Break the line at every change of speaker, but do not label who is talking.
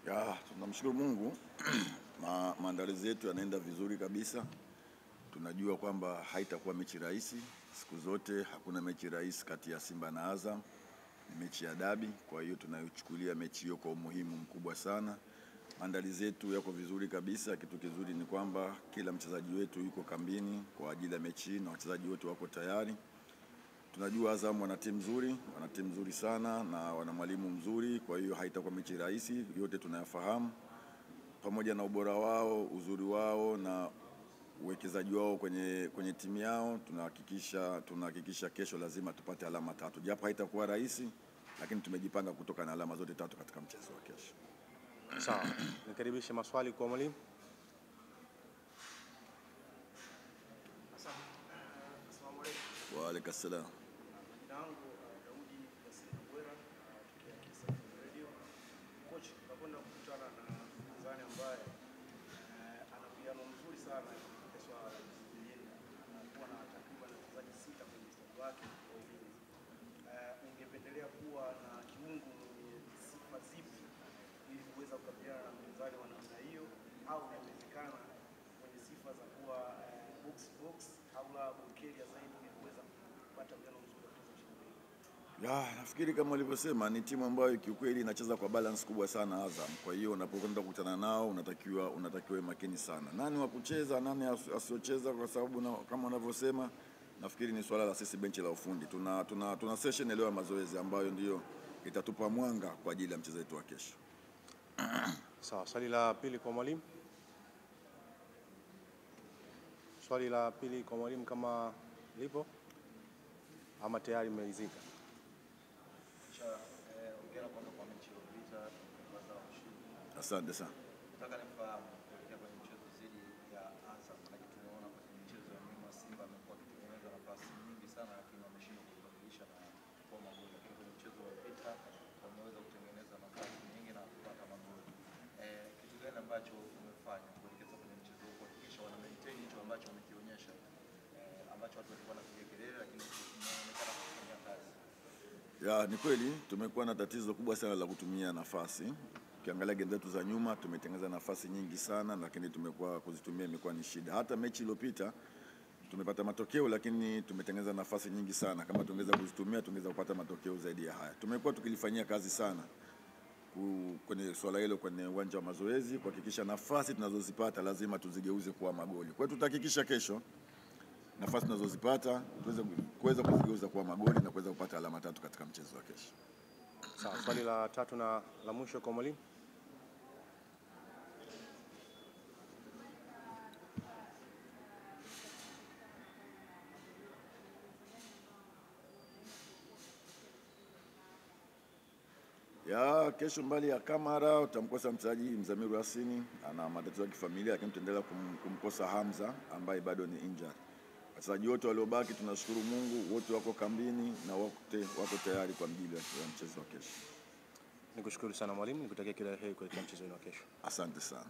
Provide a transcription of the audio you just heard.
Tunamshukuru Mungu. Maandalizi yetu yanaenda vizuri kabisa. Tunajua kwamba haitakuwa mechi rahisi. Siku zote hakuna mechi rahisi kati ya Simba na Azam. Ni mechi ya dabi, kwa hiyo tunayochukulia mechi hiyo kwa umuhimu mkubwa sana. Maandalizi yetu yako vizuri kabisa. Kitu kizuri ni kwamba kila mchezaji wetu yuko kambini kwa ajili ya mechi na wachezaji wote wako tayari. Tunajua Azam wana timu nzuri sana na wana mwalimu mzuri, kwa hiyo haitakuwa mechi rahisi, yote tunayafahamu. Pamoja na ubora wao, uzuri wao na uwekezaji wao kwenye timu yao, tunahakikisha kesho lazima tupate alama 3. Japo haitakuwa rahisi, lakini tumejipanga kutoka na alama zote 3 katika mchezo wa kesho.
Sawa. Nikaribishe maswali kwa mwalimu.
Wa alaykum salaam.
Coach, tunakwenda kukutana na mpinzani ambaye ana uwiano mzuri sana kwa swala la kujilinda. Anakuwa na takriban wachezaji 6 kwenye mstari wake wa ulinzi. Ungependelea kuwa na kiungo mwenye sifa zipi ili kuweza kukabiliana na mpinzani wa namna hiyo, au inawezekana mwenye sifa za kuwa box au la bokeria zaidi ili kuweza kupata uwiano mzuri wa kucheza mchezo?
Nafikiri kama ulivyosema ni timu ambayo kiukweli inacheza kwa balance kubwa sana Azam. Kwa hiyo unapokwenda kukutana nao unatakiwa makini sana. Nani wa kucheza, nani asiocheza, kwa sababu kama unavyosema nafikiri ni swala la sisi benchi la ufundi. Tuna session leo ya mazoezi ambayo ndio itatupa mwanga kwa ajili ya mchezo wetu wa kesho.
Sawa, swali la pili kwa mwalimu. Swali la pili kwa mwalimu kama lipo ama tayari mmeizika?
Asante sana.
Nataka nifahamu kuelekea kwenye mchezo dhidi ya Azam, lakini tumeona kwenye michezo ya nyuma Simba amekuwa akitengeneza nafasi nyingi sana lakini wameshindwa kubadilisha na kwa magoli, lakini kwenye mchezo uliopita wameweza kutengeneza nafasi nyingi na kupata magoli. Kitu gani ambacho umefanya kuelekea kwenye mchezo huu kuhakikisha wana maintain hicho ambacho wamekionyesha, ambacho watu walikuwa wanapiga kelele lakini inaonekana kufanya kazi?
Ni kweli tumekuwa na tatizo kubwa sana la kutumia nafasi. Ukiangalia game zetu za nyuma tumetengeneza nafasi nyingi sana, lakini kuzitumia imekuwa ni shida. Hata mechi iliyopita tumepata matokeo, lakini tumetengeneza nafasi nyingi sana. Kama tungeweza kuzitumia tungeweza kupata matokeo zaidi ya haya. Tumekuwa tukilifanyia kazi sana kwenye swala hilo kwenye uwanja wa mazoezi, kuhakikisha nafasi tunazozipata lazima tuzigeuze kuwa magoli. Kwa hiyo tutahakikisha kesho nafasi tunazozipata kuweza kuzigeuza kuwa magoli na kuweza kupata alama 3 katika mchezo wa kesho.
Sawa, swali la tatu na la mwisho kwa mwalimu.
Kesho mbali ya Kamara utamkosa mchezaji Mzamiru Yasini, ana matatizo ya kifamilia, lakini tutaendelea kumkosa Hamza ambaye bado ni injured. Wachezaji wote waliobaki tunashukuru Mungu, wote wako kambini na wako tayari kwa ajili ya mchezo wa kesho.
Nikushukuru sana mwalimu, nikutakia kila la heri kwa mchezo wa kesho.
Asante sana.